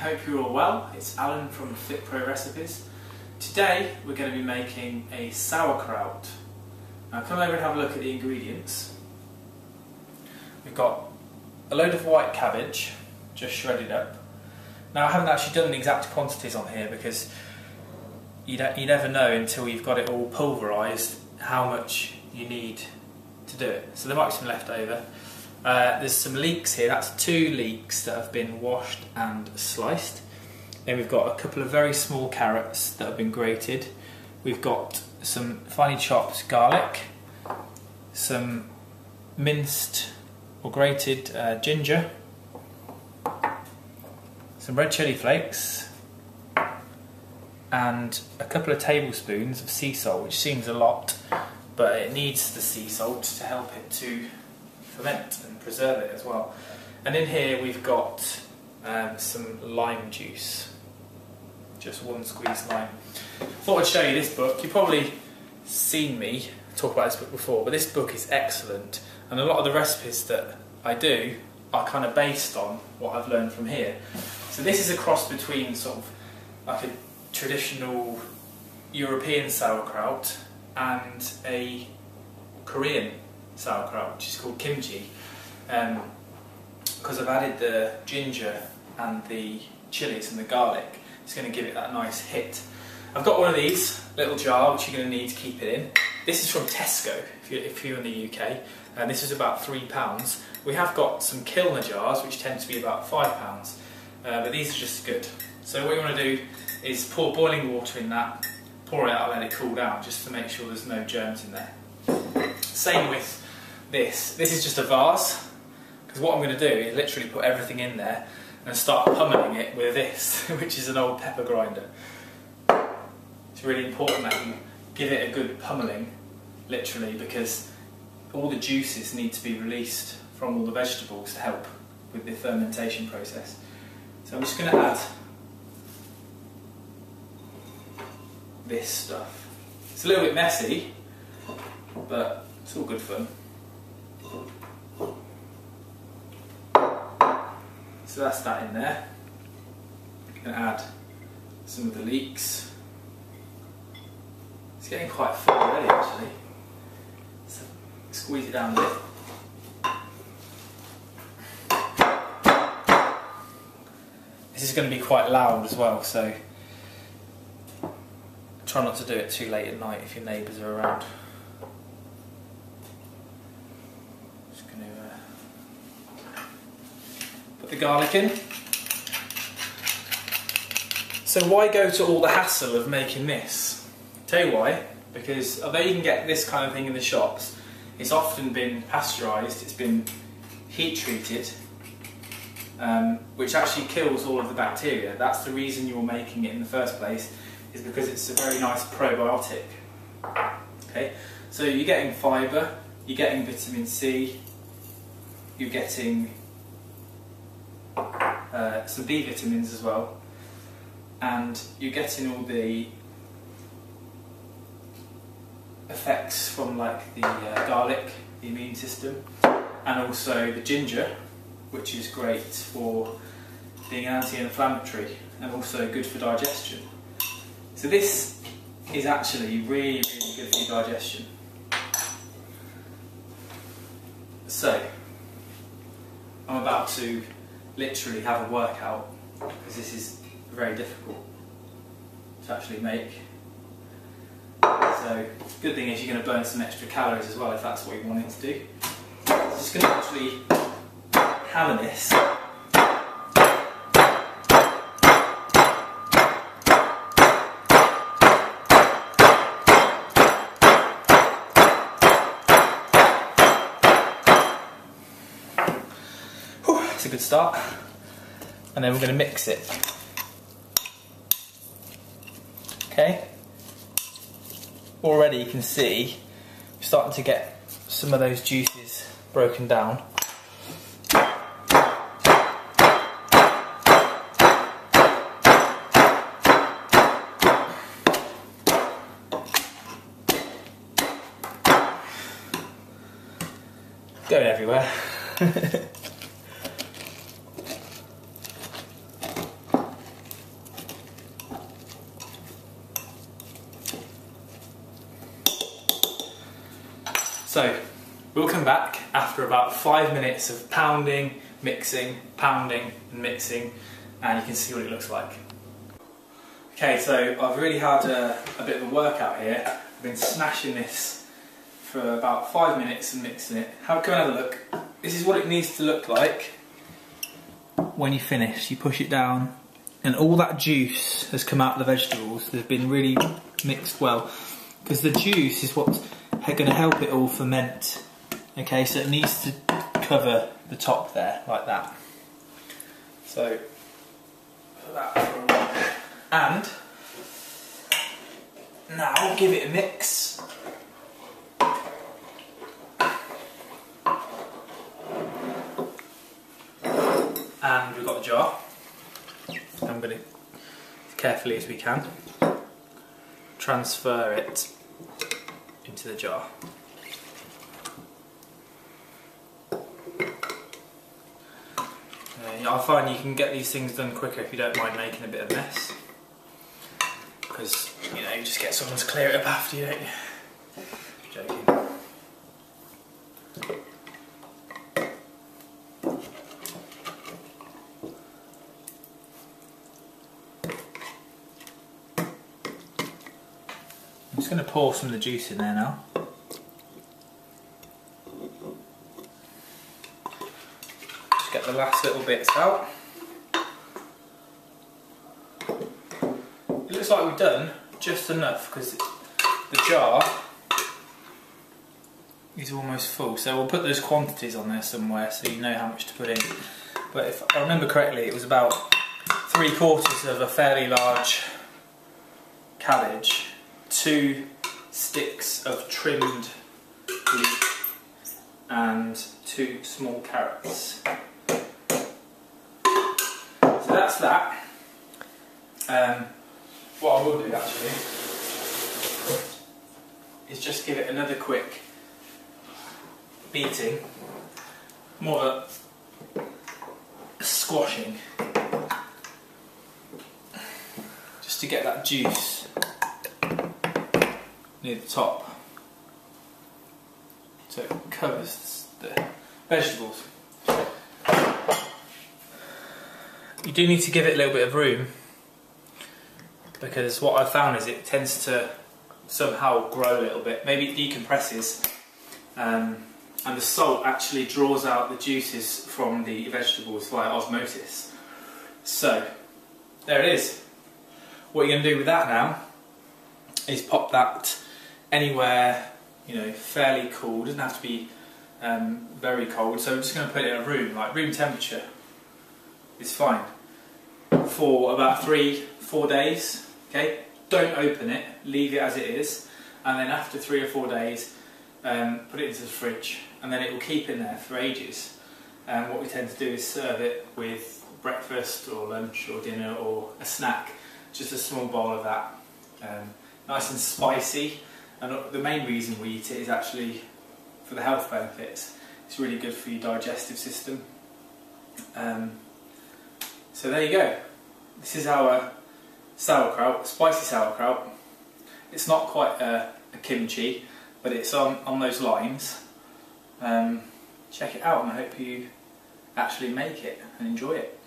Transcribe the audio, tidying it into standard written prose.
hope you're all well. It's Alan from Fit Pro Recipes. Today we're going to be making a sauerkraut. Now come over and have a look at the ingredients. We've got a load of white cabbage, just shredded up. Now I haven't actually done the exact quantities on here because you never know until you've got it all pulverised how much you need to do it. So there might be some left over. There's some leeks here, that's 2 leeks that have been washed and sliced. Then we've got a couple of very small carrots that have been grated. We've got some finely chopped garlic, some minced or grated ginger, some red chilli flakes, and a couple of tablespoons of sea salt, which seems a lot, but it needs the sea salt to help it to ferment and preserve it as well. And in here we've got some lime juice, just 1 squeezed lime. Thought I'd show you this book. You've probably seen me talk about this book before, but this book is excellent, and a lot of the recipes that I do are kind of based on what I've learned from here. So this is a cross between sort of like a traditional European sauerkraut and a Korean sauerkraut, which is called kimchi, because I've added the ginger and the chilies and the garlic. It's going to give it that nice hit. I've got one of these little jar which you're going to need to keep it in. This is from Tesco if you're in the UK, and this is about £3. We have got some Kilner jars which tend to be about £5, but these are just good. So what you want to do is pour boiling water in that, pour it out and let it cool down just to make sure there's no germs in there. Same with this is just a vase, because what I'm going to do is literally put everything in there and start pummeling it with this, which is an old pepper grinder. It's really important that you give it a good pummeling, literally, because all the juices need to be released from all the vegetables to help with the fermentation process. So I'm just going to add this stuff. It's a little bit messy, but it's all good fun. So that's that in there. I'm going to add some of the leeks. It's getting quite full already actually. So squeeze it down a bit. This is going to be quite loud as well, so try not to do it too late at night if your neighbours are around. Just going to put the garlic in. So why go to all the hassle of making this? Tell you why, because although you can get this kind of thing in the shops, it's often been pasteurised, it's been heat treated, which actually kills all of the bacteria. That's the reason you're making it in the first place, is because it's a very nice probiotic. Okay, so you're getting fibre, you're getting vitamin C, you're getting some B vitamins as well, and you're getting all the effects from like the garlic, the immune system, and also the ginger, which is great for being anti-inflammatory and also good for digestion. So this is actually really, really good for your digestion. So I'm about to literally have a workout, because this is very difficult to actually make. So good thing is you're going to burn some extra calories as well if that's what you're wanting to do. So I'm just going to actually hammer this. Whew, that's a good start. And then we're going to mix it. Okay. Already you can see we're starting to get some of those juices broken down. Going everywhere. So we'll come back after about 5 minutes of pounding, mixing, pounding and mixing, and you can see what it looks like. Okay, so I've really had a bit of a workout here. I've been smashing this for about 5 minutes and mixing it. Come and have a look. This is what it needs to look like when you finish. You push it down and all that juice has come out of the vegetables. They've been really mixed well, because the juice is what's going to help it all ferment. Okay, so it needs to cover the top there, like that. So, put that for a while. And now give it a mix. And we've got the jar. I'm going to, as carefully as we can, transfer it into the jar. I find you can get these things done quicker if you don't mind making a bit of mess, because you know, you just get someone to clear it up after you, don't you? Joking. I'm just going to pour some of the juice in there now. Just get the last little bits out. It looks like we've done just enough, because the jar is almost full. So we'll put those quantities on there somewhere so you know how much to put in. But if I remember correctly, it was about 3/4 of a fairly large cabbage, 2 sticks of trimmed leek, and 2 small carrots. So that's that. What I will do actually is just give it another quick beating, more of a squashing, just to get that juice near the top, so it covers the vegetables. You do need to give it a little bit of room, because what I've found is it tends to somehow grow a little bit. Maybe it decompresses, and the salt actually draws out the juices from the vegetables via osmosis. So there it is. What you're going to do with that now is pop that anywhere, you know, fairly cool. It doesn't have to be very cold. So I'm just going to put it in a room, like room temperature is fine, for about 3-4 days. Okay, don't open it, leave it as it is, and then after 3 or 4 days, put it into the fridge, and then it will keep in there for ages. And what we tend to do is serve it with breakfast or lunch or dinner or a snack, just a small bowl of that. Nice and spicy, and the main reason we eat it is actually for the health benefits. It's really good for your digestive system. So there you go. This is our sauerkraut, spicy sauerkraut. It's not quite a kimchi, but it's on those lines. Check it out, and I hope you actually make it and enjoy it.